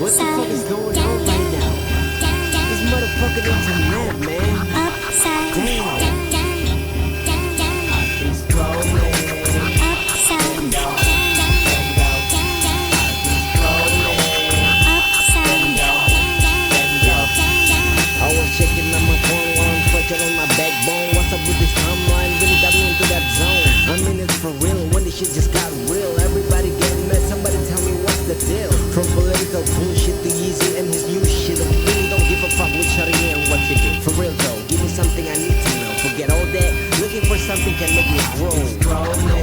What the fuck is going on right now? This motherfucking internet, man. Upside Damn. down. I've been scrolling. Upside down. Upside down. I was checking on my phone while I'm fucking on my backbone. What's up with this timeline? Really got me into that zone. I'm in it for real when this shit just got real. Everybody getting mad, somebody tell me what's the deal. From political bullshit to Yeezy and his new shit. I really don't give a fuck with Shawty and what you do. For real though, give me something I need to know. Forget all that, looking for something can make me grow.